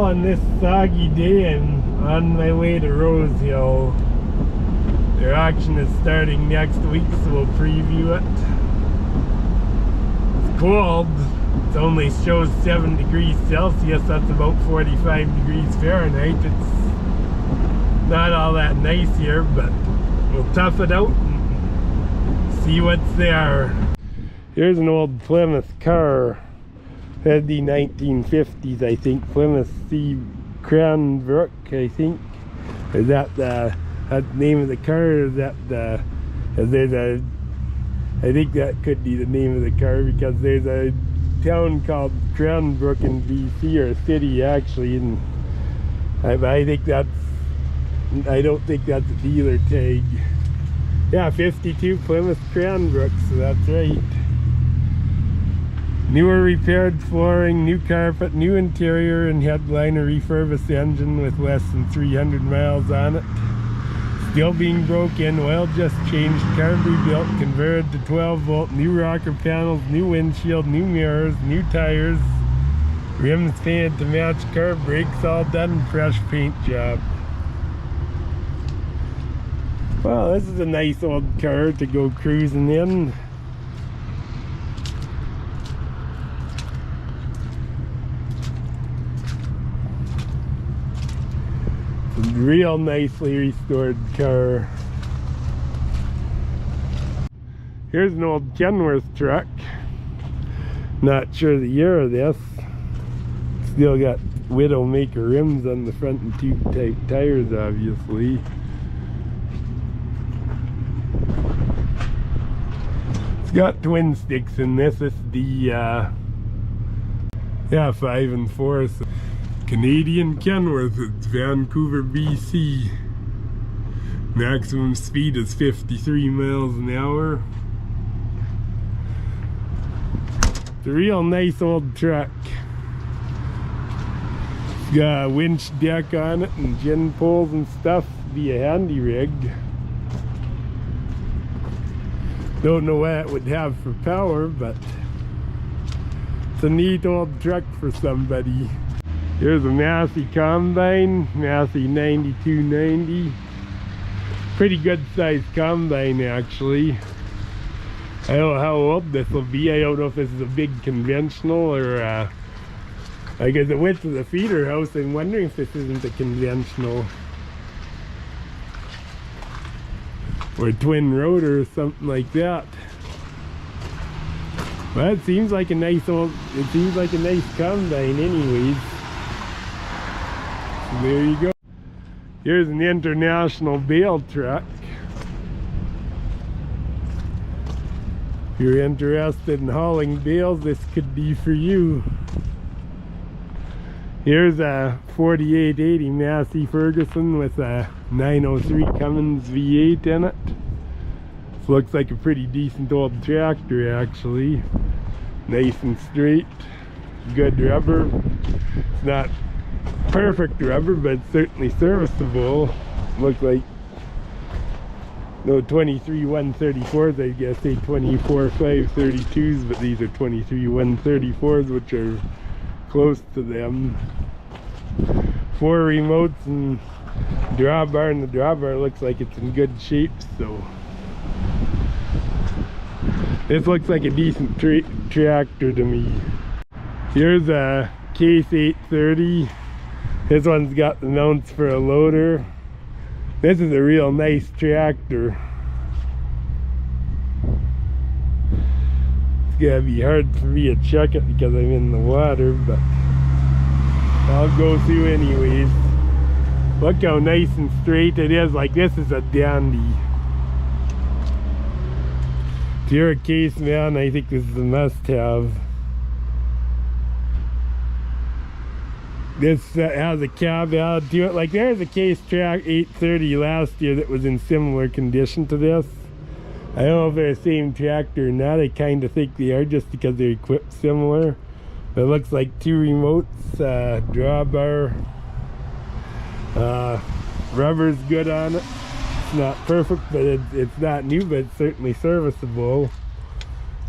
on this soggy day, I'm on my way to Rosehill. Their auction is starting next week, so we'll preview it. It's cold. It only shows 7 degrees Celsius. That's about 45 degrees Fahrenheit. It's not all that nice here, but we'll tough it out and see what's there. Here's an old Plymouth car. Had the 1950s, I think. Plymouth C. Cranbrook, I think. Is that the name of the car? Or is that the? There's a. I think that could be the name of the car, because there's a town called Cranbrook in BC, or a city actually, and I think that's. I don't think that's a dealer tag. Yeah, 52 Plymouth Cranbrook, so that's right. Newer repaired flooring, new carpet, new interior, and headliner refurbished engine with less than 300 miles on it. Still being broke in, oil just changed, carb rebuilt, converted to 12 volt, new rocker panels, new windshield, new mirrors, new tires, rims painted to match car, brakes all done, fresh paint job. Well, this is a nice old car to go cruising in. It's a real nicely restored car. Here's an old Kenworth truck. Not sure the year of this. Still got Widowmaker rims on the front and tube type tires, obviously. It's got twin sticks in this. It's the yeah, 5 and 4. So Canadian Kenworth. It's Vancouver, BC. Maximum speed is 53 miles an hour. It's a real nice old truck. It's got a winch deck on it and gin poles and stuff. Be a handy rig. Don't know what it would have for power, but it's a neat old truck for somebody. Here's a Massey combine, Massey 9290. Pretty good sized combine actually. I don't know how old this will be. I don't know if this is a big conventional or I guess the width of the feeder house. I'm wondering if this isn't a conventional. Or a twin rotor or something like that. Well, it seems like a nice combine anyways. So there you go. Here's an international bale truck. If you're interested in hauling bales, this could be for you. Here's a 4880 Massey Ferguson with a 903 Cummins V8 in it. This looks like a pretty decent old tractor actually. Nice and straight. Good rubber. It's not perfect rubber, but it's certainly serviceable. Looks like no 23 134s, I guess they 24 532s, but these are 23 134s, which are close to them. 4 remotes and drawbar, and the drawbar looks like it's in good shape, so this looks like a decent tractor to me. Here's a Case 830. This one's got the mounts for a loader. This is a real nice tractor. It's gonna be hard for me to check it because I'm in the water, but I'll go through anyways. Look how nice and straight it is. Like, this is a dandy. If you're a Case man, I think this is a must-have. This has a cab added to it. Like, there's a Case Track 830 last year that was in similar condition to this. I don't know if they're the same tractor or not. I kind of think they are, just because they're equipped similar. But it looks like 2 remotes, drawbar. Rubber's good on it. It's not perfect, but it's not new, but it's certainly serviceable.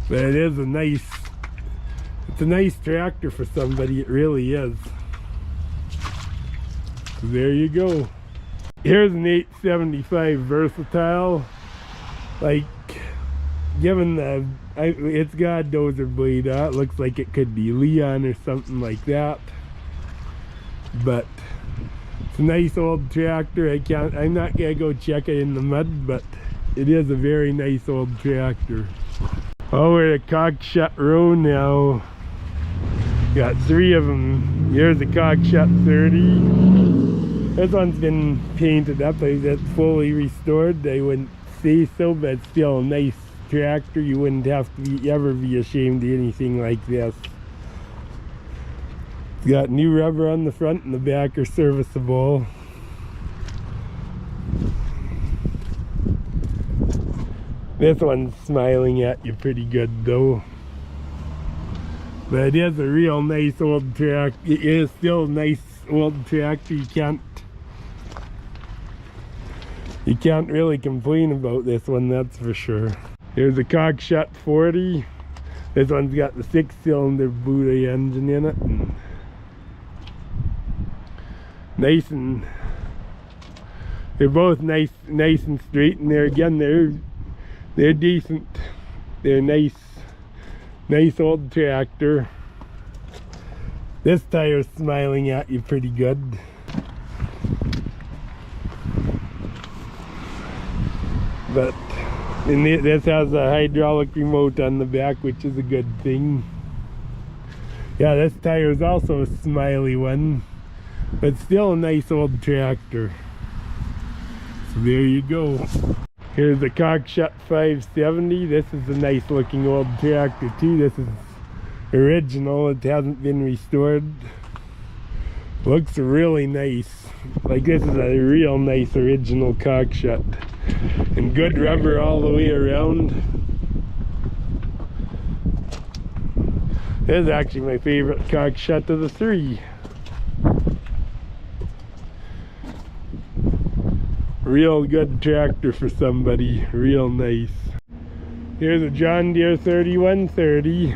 But it is it's a nice tractor for somebody. It really is. So there you go. Here's an 875 versatile. Like, given the it's got a dozer blade on it, looks like it could be Leon or something like that. But it's a nice old tractor. I'm not gonna go check it in the mud, but it is a very nice old tractor. Oh, we're at Cockshutt Row now. Got 3 of them. Here's a Cockshutt 30. This one's been painted up. It's fully restored. I wouldn't say so, but it's still a nice tractor. You wouldn't have to ever be ashamed of anything like this. It's got new rubber on the front and the back are serviceable. This one's smiling at you pretty good though. But it is a real nice old tractor. It is still a nice old tractor. You can't really complain about this one, that's for sure. Here's a Cockshutt 40. This one's got the 6-cylinder Buda engine in it. And nice, and they're both nice and straight, and they're decent. They're nice old tractor. This tire's smiling at you pretty good. But this has a hydraulic remote on the back, which is a good thing. Yeah, this tire is also a smiley one, but still a nice old tractor. So there you go. Here's a Cockshutt 570. This is a nice looking old tractor too. This is original. It hasn't been restored. Looks really nice. Like, this is a real nice original Cockshutt. And good rubber all the way around. This is actually my favorite Cockshutt of the 3. Real good tractor for somebody, real nice. Here's a John Deere 3130.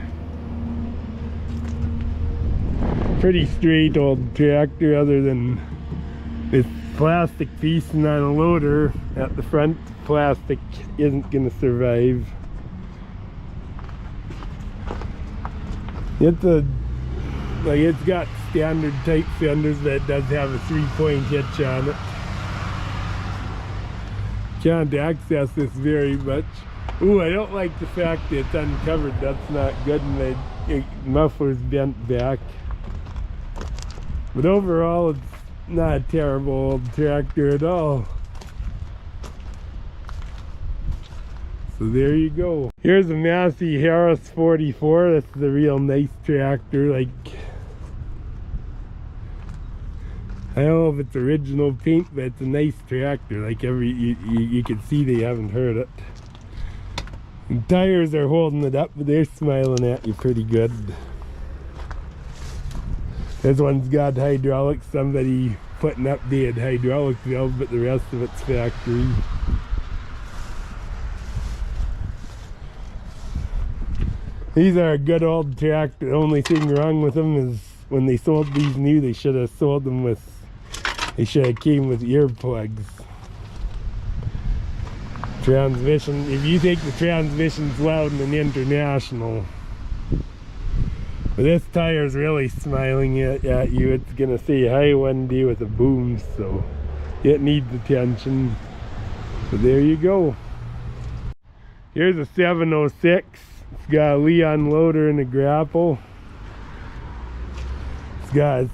Pretty straight old tractor, other than this plastic piecing on a loader at the front. Plastic isn't gonna survive. It's got standard type fenders, but it does have a 3-point hitch on it. Can't access this very much. Ooh, I don't like the fact that it's uncovered. That's not good, and the muffler's bent back. But overall, it's not a terrible old tractor at all. So there you go. Here's a Massey Harris 44. This is a real nice tractor. Like, I don't know if it's original paint, but it's a nice tractor. Like, you can see they haven't hurt it. And tires are holding it up, but they're smiling at you pretty good. This one's got hydraulics. Somebody put an updated hydraulic valve, but the rest of it's factory. These are a good old tractor. The only thing wrong with them is when they sold these new, they should have sold them with, they should have came with earplugs. Transmission, if you think the transmission's loud in an International. But this tire's really smiling at you. It's gonna say hi one day with a boom, so it needs attention. So there you go. Here's a 706. It's got a Leon loader and a grapple. It's got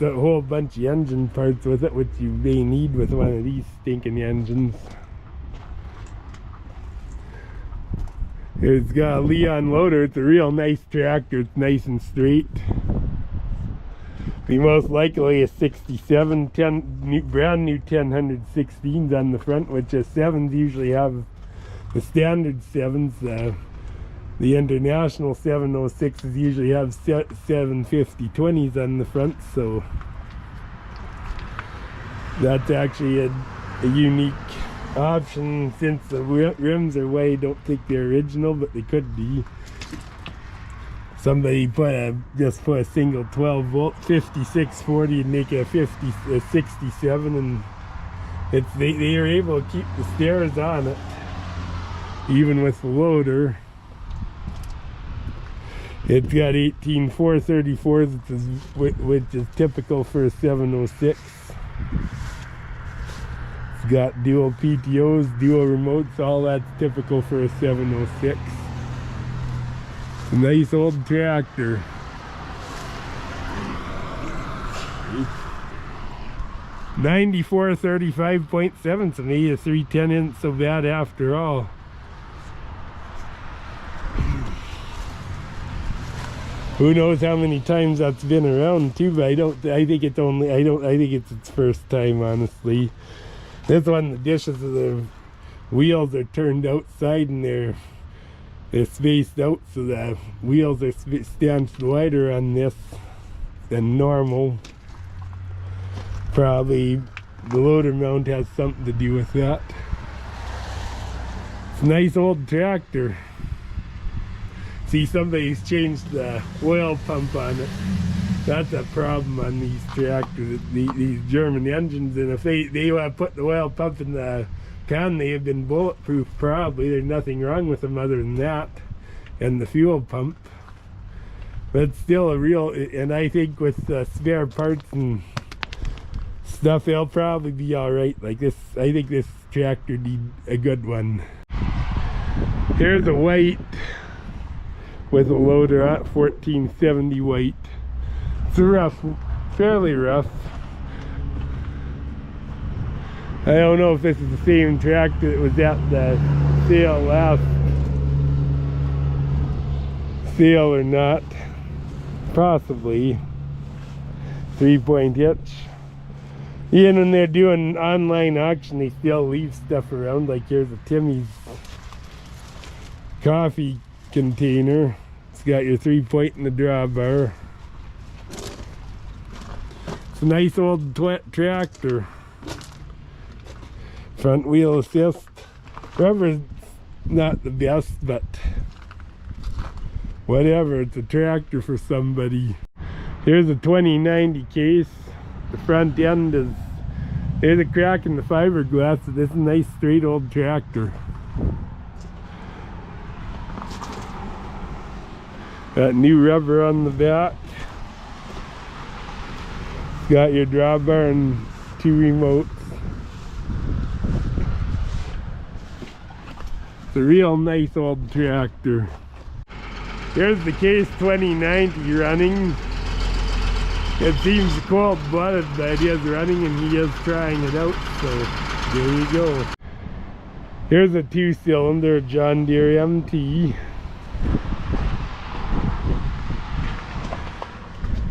a whole bunch of engine parts with it, which you may need with one of these stinking engines. It's got a Leon loader. It's a real nice tractor. It's nice and straight. Be most likely a 67 brand new 1016s on the front, which the 7s usually have the standard 7s. The International 706s usually have 750-20s on the front, so that's actually a unique option. Since the rims are white, I don't think they're original, but they could be. Somebody just put a single 12 volt 5640 and make it a 67, and they are able to keep the stairs on it even with the loader. It's got 18 434s, which is typical for a 706. It's got dual PTOs, dual remotes, all that's typical for a 706. It's a nice old tractor. $94.35.7, so maybe a 310 isn't so bad after all. Who knows how many times that's been around too, but I think it's its first time, honestly. This one, the dishes of the wheels are turned outside and they're spaced out, so the wheels are stanched wider on this than normal. Probably the loader mount has something to do with that. It's a nice old tractor. See, somebody's changed the oil pump on it. That's a problem on these tractors, these German engines. And if they want to put the oil pump in the pan, they have been bulletproof probably. There's nothing wrong with them other than that and the fuel pump. But it's still a real, and I think with spare parts and stuff, they'll probably be alright. Like this, I think this tractor needs a good one. Here's a white with a loader at 1470 white. It's rough, fairly rough. I don't know if this is the same tractor that was at the last sale or not. Possibly. 3-point hitch. Even when they're doing online auction, they still leave stuff around. Like here's a Timmy's coffee container. It's got your 3-point in the drawbar. It's a nice old tractor. Front wheel assist. Rubber's not the best, but whatever, it's a tractor for somebody. Here's a 2090 case. The front end is, there's a crack in the fiberglass, so this is a nice straight old tractor. Got new rubber on the back. It's got your drawbar and 2 remotes. It's a real nice old tractor. Here's the case 2090 running. It seems cold-blooded, but it is running and he is trying it out, so there you go. Here's a 2-cylinder John Deere MT.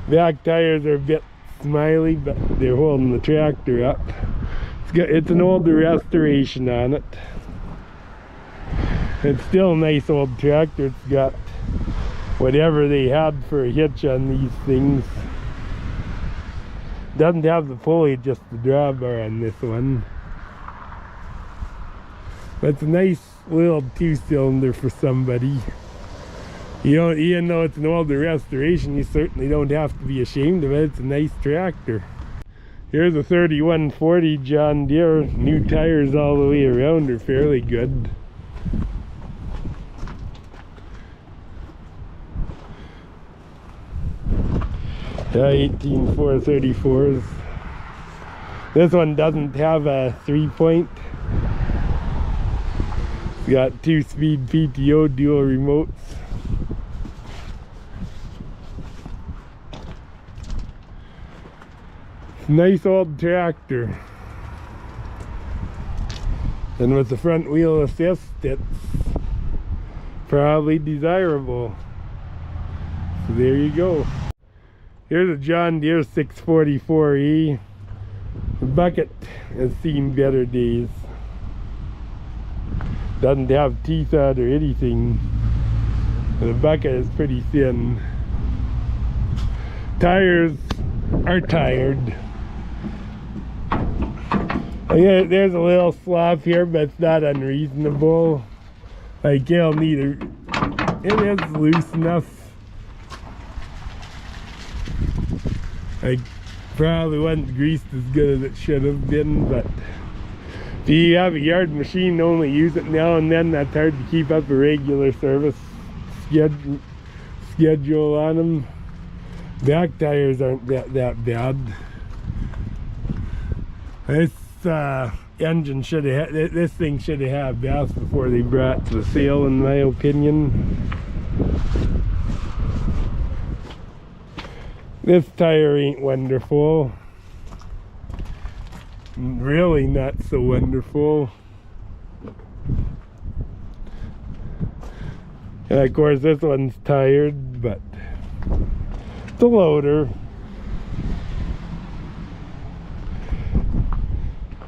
Back tires are a bit smiley, but they're holding the tractor up. It's an older restoration on it. It's still a nice old tractor. It's got whatever they had for a hitch on these things. Doesn't have the pulley, just the drawbar on this one. But it's a nice little 2-cylinder for somebody. Even though it's an older restoration, you certainly don't have to be ashamed of it. It's a nice tractor. Here's a 3140 John Deere. New tires all the way around are fairly good. Yeah, 18 434s. This one doesn't have a 3-point. It's got 2-speed PTO dual remotes. Nice old tractor. And with the front wheel assist, it's probably desirable. So there you go. Here's a John Deere 644E. The bucket has seen better days. Doesn't have teeth out or anything. The bucket is pretty thin. Tires are tired. Yeah, there's a little slop here, but it's not unreasonable. Like, you'll need it is loose enough. I probably wasn't greased as good as it should have been, but if you have a yard machine, only use it now and then. That's hard to keep up a regular service schedule on them. Back tires aren't that bad. This engine should have this thing should have had baths before they brought it to the sale, in my opinion. This tire ain't wonderful. Really not so wonderful. And of course this one's tired, but it's a loader.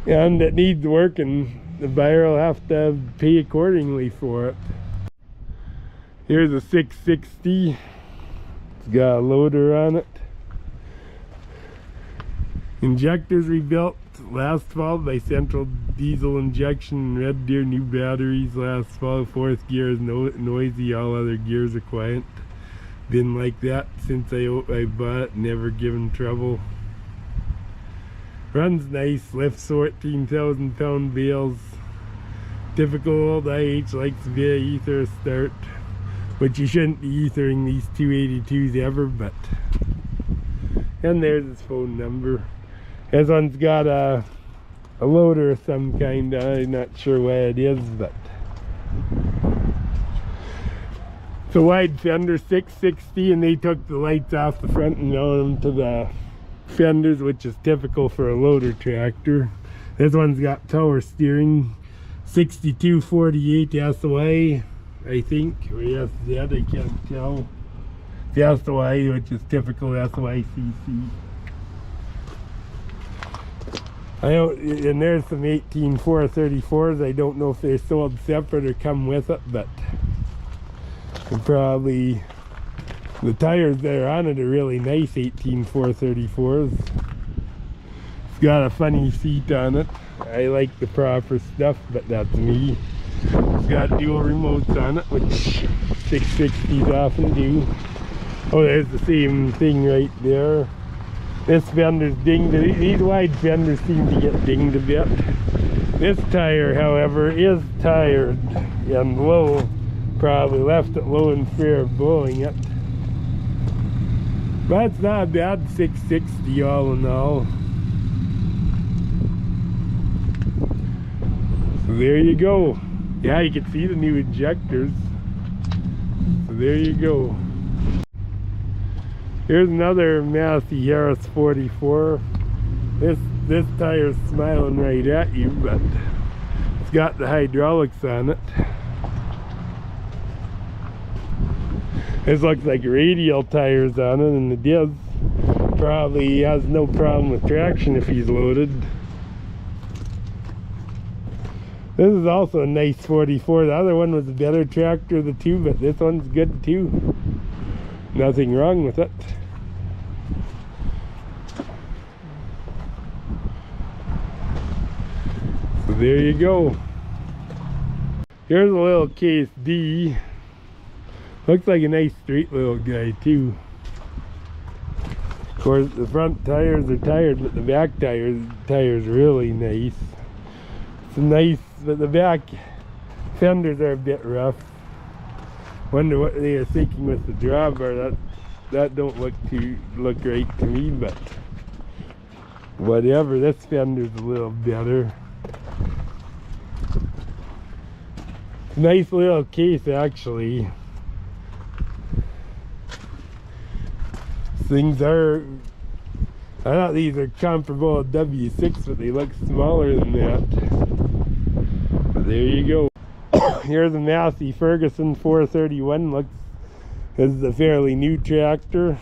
And it needs work, and the buyer will have to pay accordingly for it. Here's a 660. It's got a loader on it. Injectors rebuilt last fall by Central Diesel Injection. Red Deere new batteries last fall. Fourth gear is noisy, all other gears are quiet. Been like that since I bought it, never given trouble. Runs nice, lifts 14,000 pound bales. Typical old IH likes a bit of ether start, which you shouldn't be ethering these 282s ever, but. And there's his phone number. This one's got a loader of some kind. I'm not sure what it is, but it's a wide fender, 660, and they took the lights off the front and mounted them to the fenders, which is typical for a loader tractor. This one's got power steering, 6248 SOI, I think, or SZ, I can't tell. The SOI, which is typical SOICC. And there's some 18434s. I don't know if they're sold separate or come with it, but probably the tires that are on it are really nice 18434s. It's got a funny seat on it. I like the proper stuff, but that's me. It's got dual remotes on it, which 660s often do. Oh, there's the same thing right there. This fender's dinged. These wide fenders seem to get dinged a bit. This tire, however, is tired and low. Probably left it low in fear of blowing it. But it's not a bad 660 all in all. So there you go. Yeah, you can see the new injectors. So there you go. Here's another Massey Harris 44. This tire's smiling right at you, but it's got the hydraulics on it. This looks like radial tires on it, and it is. Probably has no problem with traction if he's loaded. This is also a nice 44. The other one was a better tractor of the two, but this one's good too. Nothing wrong with it. So there you go. Here's a little Case D. Looks like a nice straight little guy too. Of course the front tires are tired, but the back tires really nice. It's nice, but the back fenders are a bit rough. Wonder what they are thinking with the drawbar. That don't look right to me, but whatever. This fender's a little better. Nice little case actually. Things are, I thought these are comparable to W6, but they look smaller than that. But there you go. Here's a Massey Ferguson 431. Looks, this is a fairly new tractor.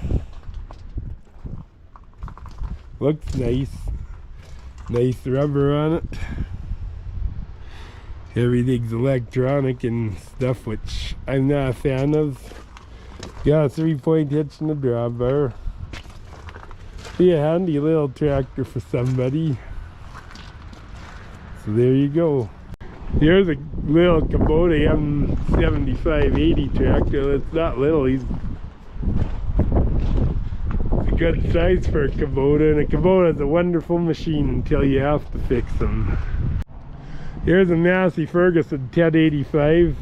Looks nice. Nice rubber on it. Everything's electronic and stuff, which I'm not a fan of. Got a 3-point hitch and a drawbar. Be a handy little tractor for somebody. So there you go. Here's a little Kubota M7580 tractor. It's not little. He's a good size for a Kubota, and a Kubota is a wonderful machine until you have to fix them. Here's a Massey Ferguson 1085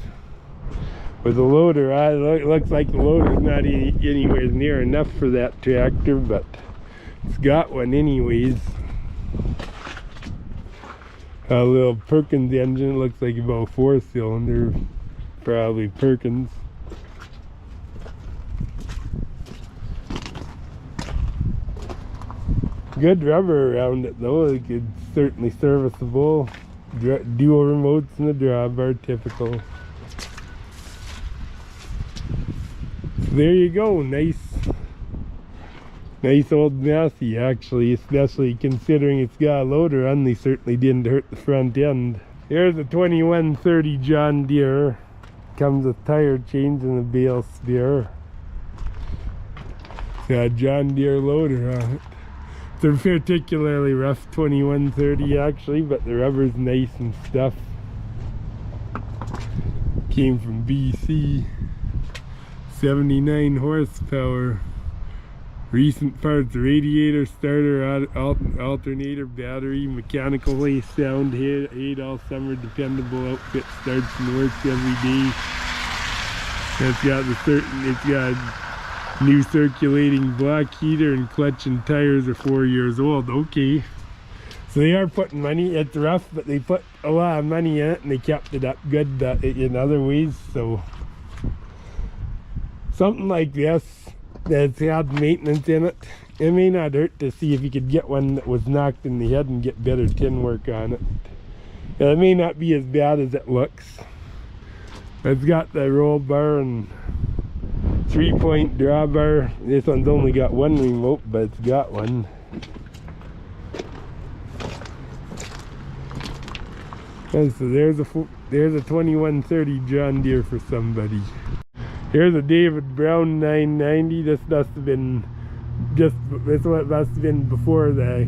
with a loader. It looks like the loader's not anywhere near enough for that tractor, but it's got one anyways. A little Perkins engine, looks like about 4-cylinder, probably Perkins. Good rubber around it though, it's certainly serviceable. Dual remotes and the drawbar, typical. There you go, nice old Massey actually, especially considering it's got a loader on. They certainly didn't hurt the front end. Here's a 2130 John Deere. Comes with tire change and a bale spear. It's got a John Deere loader on it. It's a particularly rough 2130 actually, but the rubber's nice and stuff. Came from BC. 79 horsepower. Recent parts: radiator, starter, alternator, battery, mechanical way, sound, hay all summer, dependable outfit, starts and works every day. It's got new circulating block heater, and clutch and tires are 4 years old. Okay, so they are putting money. It's rough, but they put a lot of money in it, and they kept it up good in other ways. So something like this that's had maintenance in it, it may not hurt to see if you could get one that was knocked in the head and get better tin work on it. It may not be as bad as it looks. It's got the roll bar and 3-point drawbar. This one's only got one remote, but it's got one. And so there's a 2130 John Deere for somebody. Here's a David Brown 990. This must have been before the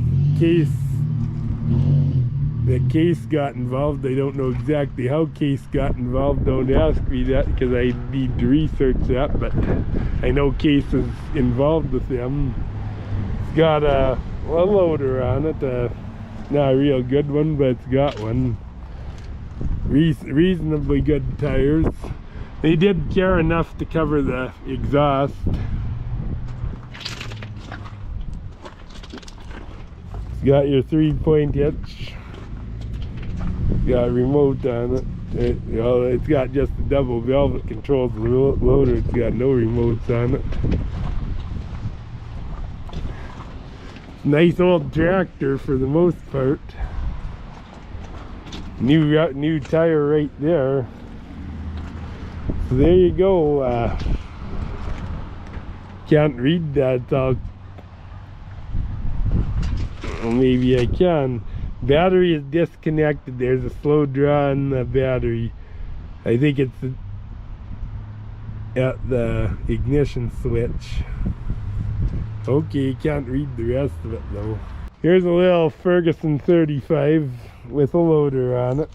case got involved. I don't know exactly how case got involved. Don't ask me that, because I need to research that, but I know case is involved with them. It's got a loader on it, not a real good one, but it's got one. Reasonably good tires. They did care enough to cover the exhaust. It's got your 3-point hitch. It's got a remote on it. It's got just a double valve that controls the loader. It's got no remotes on it. Nice old tractor for the most part. New tire right there. So there you go. Can't read that. Well, maybe I can. Battery is disconnected. There's a slow draw on the battery. I think it's at the ignition switch. Okay, can't read the rest of it though. Here's a little Ferguson 35 with a loader on it.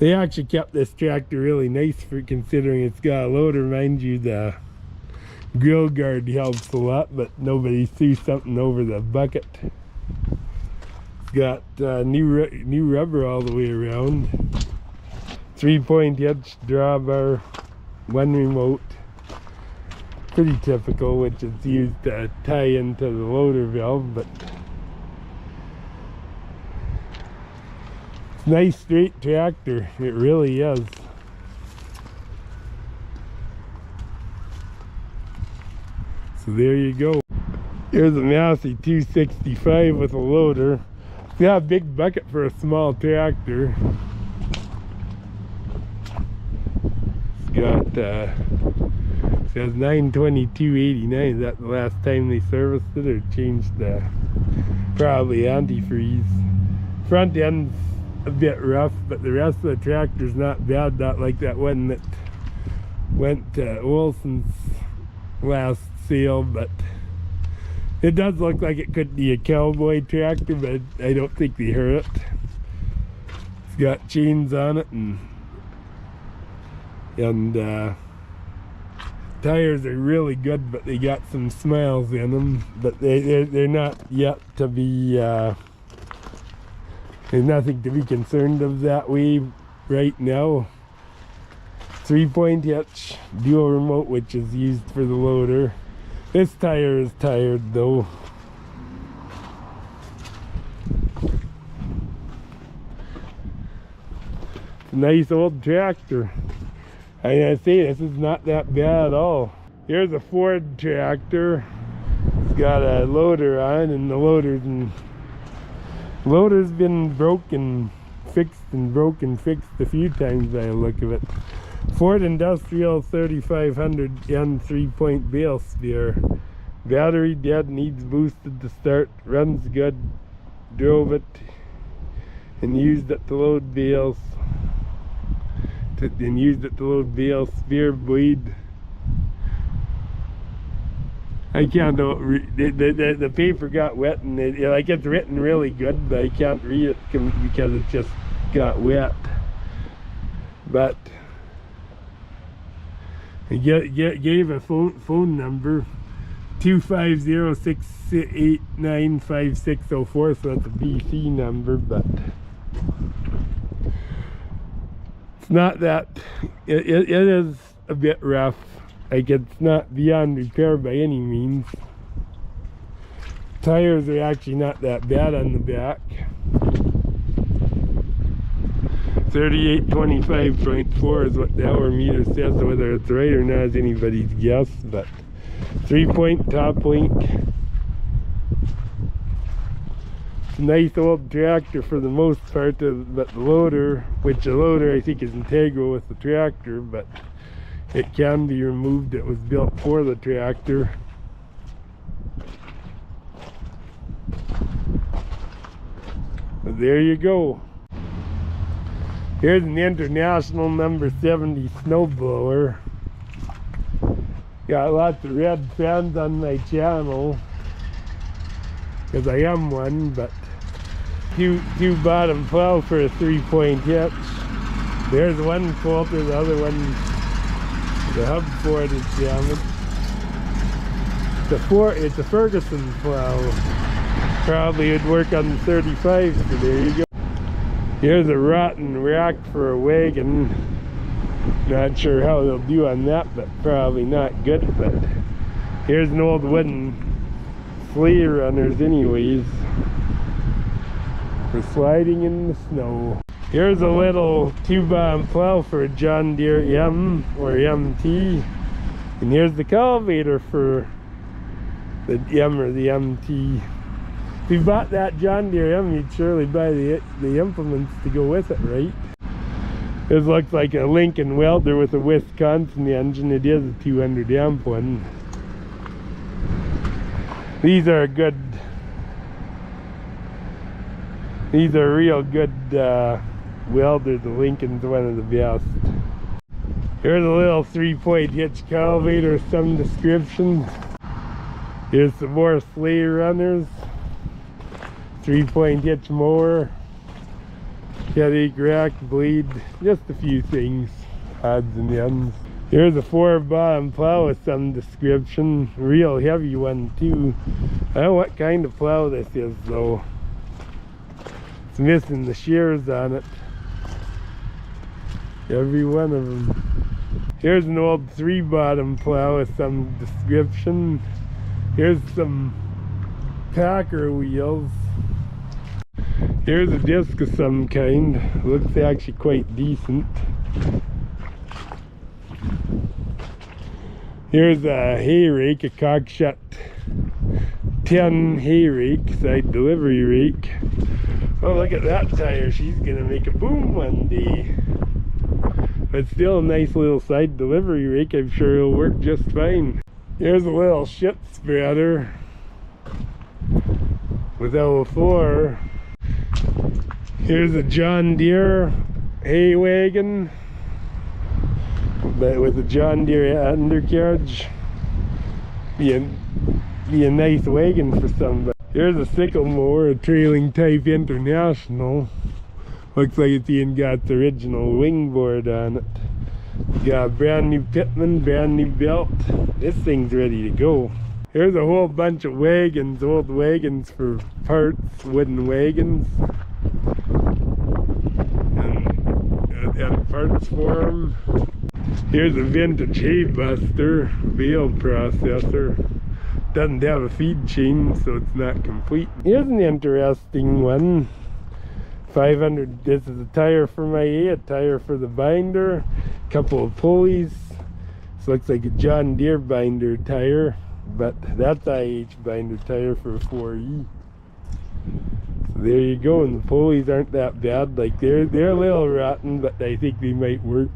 They actually kept this tractor really nice for considering it's got a loader. Mind you, the grill guard helps a lot, but nobody threw something over the bucket. It's got new rubber all the way around. 3-point hitch, drawbar, one remote. Pretty typical, which is used to tie into the loader valve, but it's a nice straight tractor. It really is. So there you go. Here's a Massey 265 with a loader. It's got a big bucket for a small tractor. It's got it says 922.89. Is that the last time they serviced it or changed the probably antifreeze? Front end's a bit rough, but the rest of the tractor's not bad. Not like that one that went to Olson's last sale, but it does look like it could be a cowboy tractor, but I don't think they hurt it. It's got chains on it, and Tires are really good, but they got some smiles in them. But they're not yet to be. There's nothing to be concerned of that way right now. 3-point hitch, dual remote, which is used for the loader. This tire is tired though. It's a nice old tractor. I gotta say, this is not that bad at all. Here's a Ford tractor. It's got a loader on, and the loader's been broken, fixed a few times by the look of it. Ford Industrial 3500 N 3-point bale spear. Battery dead, needs boosted to start, runs good. Drove it and used it to load bales. Spear bleed. I can't the paper got wet, and it's written really good, but I can't read it because it just got wet. But I gave a phone number, 250-689-5604, so that's a BC number, but it's not that, it is a bit rough. Like, it's not beyond repair by any means. Tires are actually not that bad on the back. 3825.4 is what the hour meter says. Whether it's right or not is anybody's guess, but 3-point top link. It's a nice old tractor for the most part, but the loader, which the loader I think is integral with the tractor, but it can be removed. It was built for the tractor. But there you go. Here's an International number 70 snowblower. Got lots of red fans on my channel, because I am one, but two bottom plow for a 3-point hitch. There's one coulter, the other one, the hub for it is damaged. It's a Ferguson plow. Probably would work on the 35, so there you go. Here's a rotten rack for a wagon. Not sure how they'll do on that, but probably not good. But here's an old wooden sleigh runners anyways, for sliding in the snow. Here's a little 2-bottom plow for a John Deere M or MT. And here's the cultivator for the M or the MT. If you bought that John Deere M, you'd surely buy the implements to go with it, right? This looks like a Lincoln welder with a Wisconsin engine. It is a 200 amp one. These are good. These are real good welders. The Lincoln's one of the best. Here's a little 3-point hitch cultivator of some description. Here's some more sleigh runners. 3-point hitch mower. Headache rack, bleed, just a few things, odds and ends. Here's a 4-bottom plow with some description. Real heavy one too. I don't know what kind of plow this is though. It's missing the shears on it. Every one of them. Here's an old 3-bottom plow with some description. Here's some Packer wheels. Here's a disc of some kind. Looks actually quite decent. Here's a hay rake, a Cockshutt 10 hay rake, side delivery rake. Oh, look at that tire. She's gonna make a boom one day. But still a nice little side delivery rake. I'm sure it'll work just fine. Here's a little shit spreader with L4. Here's a John Deere hay wagon, but with a John Deere undercarriage. Be a nice wagon for somebody. Here's a sickle mower, a trailing type International. Looks like it's even got the original wing board on it. Got a brand new pitman, brand new belt. This thing's ready to go. Here's a whole bunch of wagons, old wagons for parts, wooden wagons. And parts for them. Here's a vintage hay buster, bale processor. Doesn't have a feed chain, so it's not complete. Here's an interesting one. 500, this is a tire for my hay, a tire for the binder, couple of pulleys. This looks like a John Deere binder tire, but that's IH binder tire for a 4E. So there you go, and the pulleys aren't that bad. Like they're a little rotten, but I think they might work.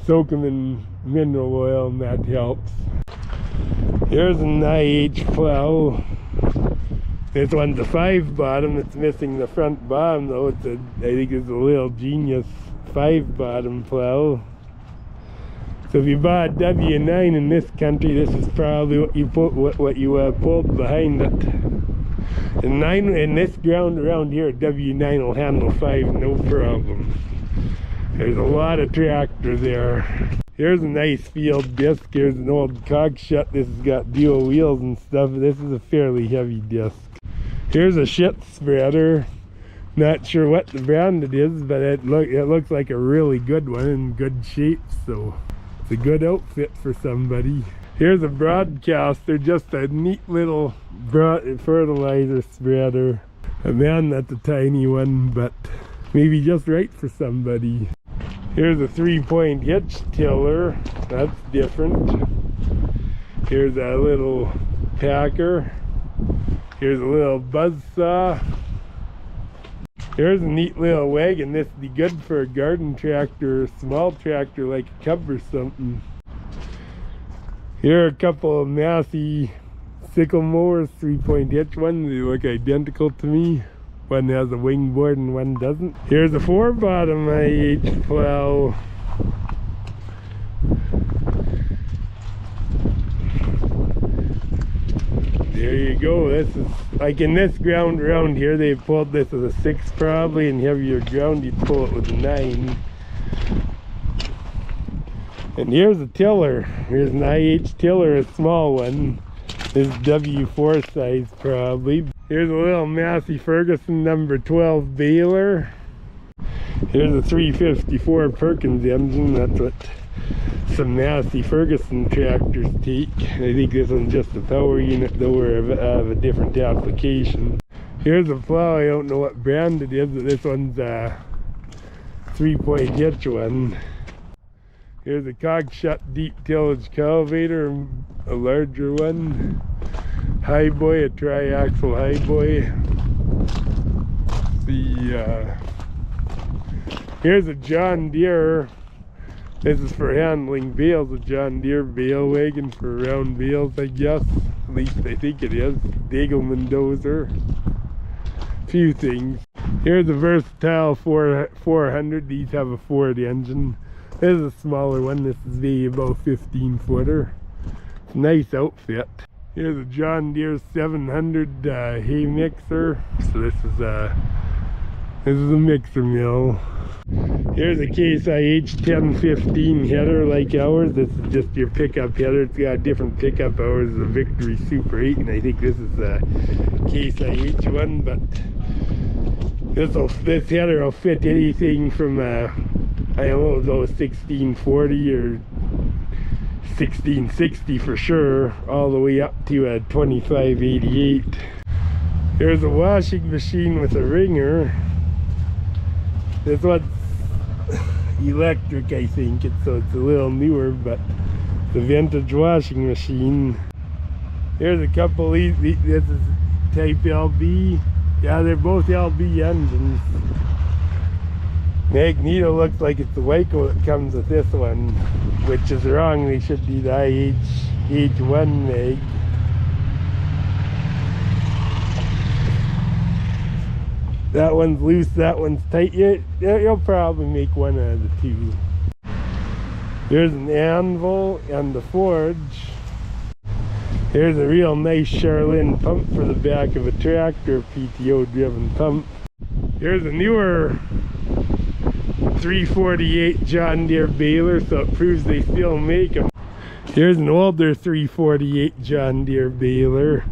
Soak them in mineral oil and that helps. Here's an IH plow. This one's a 5 bottom. It's missing the front bottom though. I think it's a little genius 5 bottom plow. So if you bought a W9 in this country, this is probably what you pulled behind it. And in this ground around here, W9 will handle 5 no problem. There's a lot of tractor there. Here's a nice field disc. Here's an old Cockshutt. This has got dual wheels and stuff. This is a fairly heavy disc. Here's a shit spreader. Not sure what the brand it is, but it looks like a really good one in good shape, so it's a good outfit for somebody. Here's a broadcaster, just a neat little fertilizer spreader. Man, that's a tiny one, but maybe just right for somebody. Here's a 3-point hitch tiller. That's different. Here's a little packer. Here's a little buzz saw. Here's a neat little wagon. This would be good for a garden tractor or a small tractor like a Cub or something. Here are a couple of Massey sickle mowers, 3-point hitch ones. They look identical to me. One has a wing board and one doesn't. Here's a 4-bottom IH plow. There you go. This is like in this ground around here, they pulled this with a 6 probably, and heavier ground you'd pull it with a 9. And here's a tiller. Here's an IH tiller, a small one. This is W4 size probably. Here's a little Massey Ferguson number 12 baler. Here's a 354 Perkins engine. That's what some Massey Ferguson tractors take. I think this one's just a power unit though, or of a different application. Here's a plow. I don't know what brand it is, but this one's a 3-point hitch one. Here's a Cockshutt deep tillage cultivator, a larger one. Highboy, a tri-axle highboy. Here's a John Deere. This is for handling bales, a John Deere bale wagon for round bales, I guess. At least I think it is. Degelman dozer. Few things. Here's a versatile 400. These have a Ford engine. This is a smaller one. This is the about 15-footer. It's a nice outfit. Here's a John Deere 700 hay mixer. So this is a mixer mill. Here's a Case IH 1015 header like ours. This is just your pickup header. It's got different pickup. Ours is a Victory Super 8, and I think this is a Case IH one. But this header will fit anything from I don't know, 1640 or 1660 for sure, all the way up to a 2588. Here's a washing machine with a wringer. This one's electric, I think, so it's a little newer, but it's a vintage washing machine. Here's a couple, this is type LB. Yeah, they're both LB engines. Magneto looks like it's the Waco that comes with this one, which is wrong. They should be the IH1 mag. That one's loose, that one's tight. You'll probably make one out of the two. Here's an anvil and the forge. Here's a real nice Charlene pump for the back of a tractor, PTO driven pump. Here's a newer 348 John Deere baler, so it proves they still make them. Here's an older 348 John Deere baler.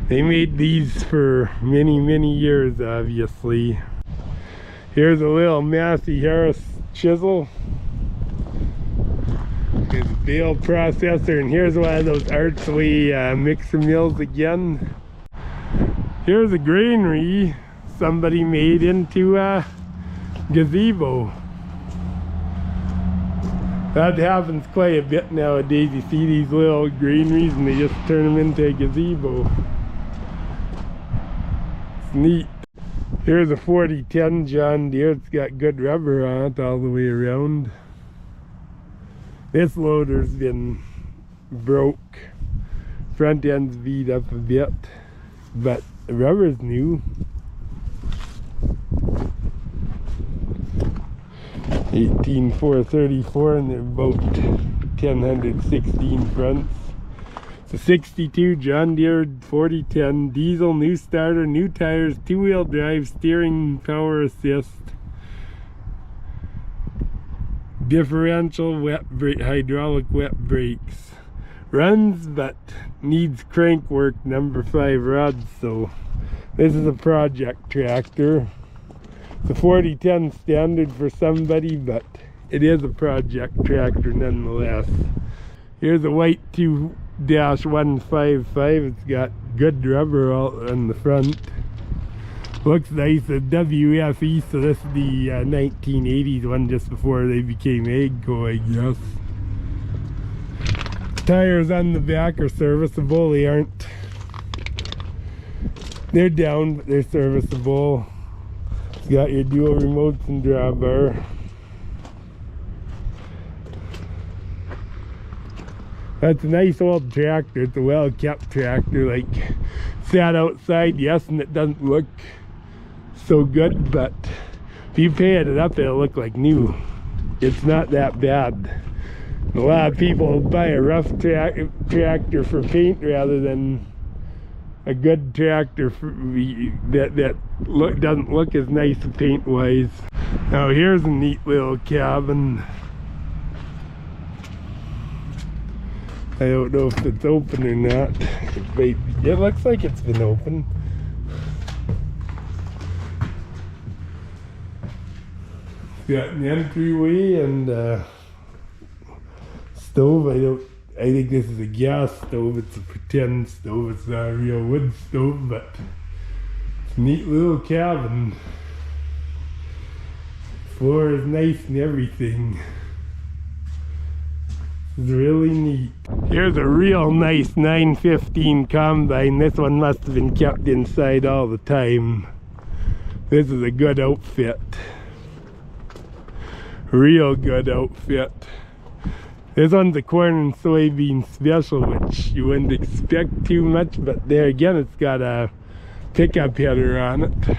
They made these for many years, obviously. Here's a little Massey Harris chisel. Here's a bale processor, and here's one of those Archway mixer mills again. Here's a granary somebody made into a gazebo. That happens quite a bit nowadays. You see these little granaries and they just turn them into a gazebo. It's neat. Here's a 4010 John Deere. It's got good rubber on it all the way around. This loader's been broke. Front end's beat up a bit, but the rubber's new. 18434, and they're about 1016 fronts. It's a 62 John Deere 4010 diesel, new starter, new tires, two-wheel drive, steering power assist, differential wet brake, hydraulic wet brakes. Runs but needs crank work, number 5 rods. So this is a project tractor. It's a 4010 standard for somebody, but it is a project tractor nonetheless. Here's a white 2-155. It's got good rubber all on the front. Looks nice, a WFE, so this is the 1980s one, just before they became AGCO, I guess. Tires on the back are serviceable. They aren't, they're down, but they're serviceable. It's got your dual remotes and drawbar. That's a nice old tractor. It's a well kept tractor. Like, sat outside, yes, and it doesn't look so good, but if you painted it up, it'll look like new. It's not that bad. A lot of people buy a rough tractor for paint rather than a good tractor for, that doesn't look as nice paint wise. Now here's a neat little cabin. I don't know if it's open or not. It looks like it's been open. It's got an entryway and stove. I think this is a gas stove. It's a pretend stove. It's not a real wood stove, but it's a neat little cabin. Floor is nice and everything. It's really neat. Here's a real nice 915 combine. This one must have been kept inside all the time. This is a good outfit. Real good outfit. This one's a corn and soybean special, which you wouldn't expect too much, but there again, it's got a pickup header on it. I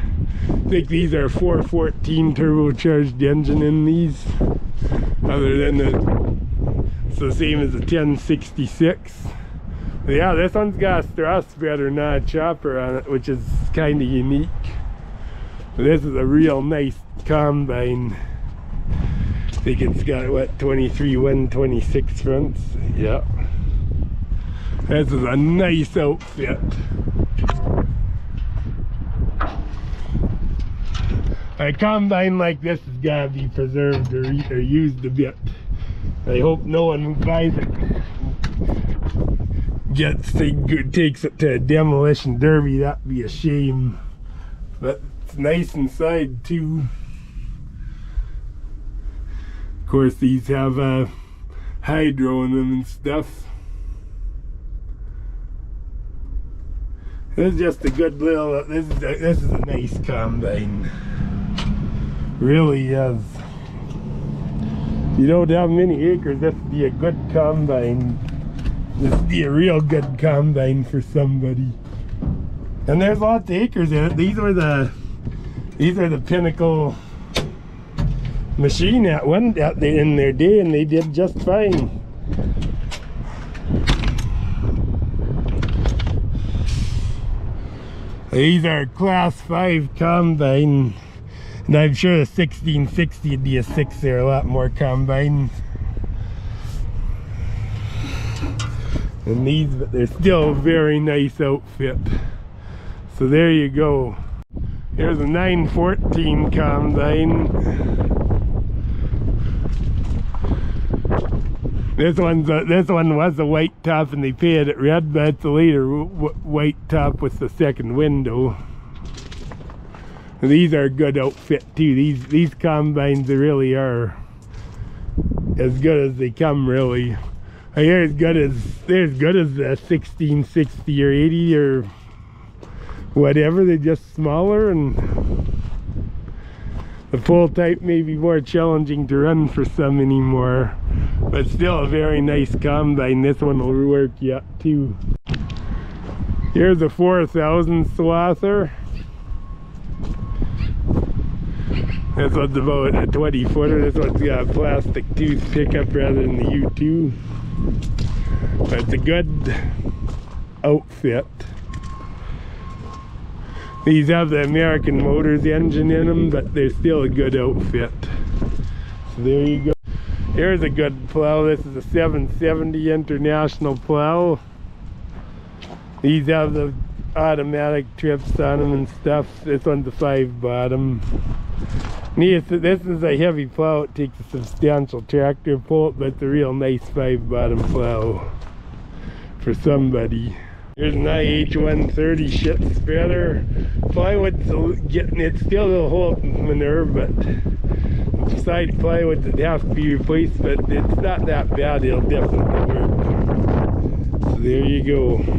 think these are 414 turbocharged engine in these, other than it's the same as the 1066. But yeah, this one's got a straw spreader, not a chopper on it, which is kind of unique. But this is a real nice combine. I think it's got, what, 23 126 fronts. Yeah, this is a nice outfit. A combine like this has got to be preserved or used a bit. I hope no one who buys it takes it to a demolition derby. That'd be a shame. But it's nice inside too. Of course, these have a hydro in them and stuff. This is just a good little. This is a nice combine. Really is. You don't have many acres. This would be a good combine. This would be a real good combine for somebody. And there's lots of acres in it. These are the pinnacle machine in their day, and they did just fine. These are class 5 combine. And I'm sure the 1660 would be a 6 there, a lot more combine. And these, but they're still a very nice outfit. So there you go. Here's a 914 combine. This one was a white top and they painted it red, but it's a later white top with the second window. And these are a good outfit too. These combines, they really are as good as they come, really. They're as good as the 1660 or 80 or whatever. They're just smaller, and the full type may be more challenging to run for some anymore, but still a very nice combine. This one will work yet too. Here's a 4000 swather. This one's about a 20 footer. This one's got a plastic tooth pickup rather than the U2. But it's a good outfit. These have the American Motors engine in them, but they're still a good outfit. So there you go. Here's a good plow. This is a 770 International plow. These have the automatic trips on them and stuff. This one's a 5 bottom. This is a heavy plow. It takes a substantial tractor pull, but it's a real nice 5 bottom plow for somebody. Here's an IH-130 ship spreader. Plywood's it's still a hold manure, but side plywood that have to be replaced, but it's not that bad. It'll definitely work. So there you go.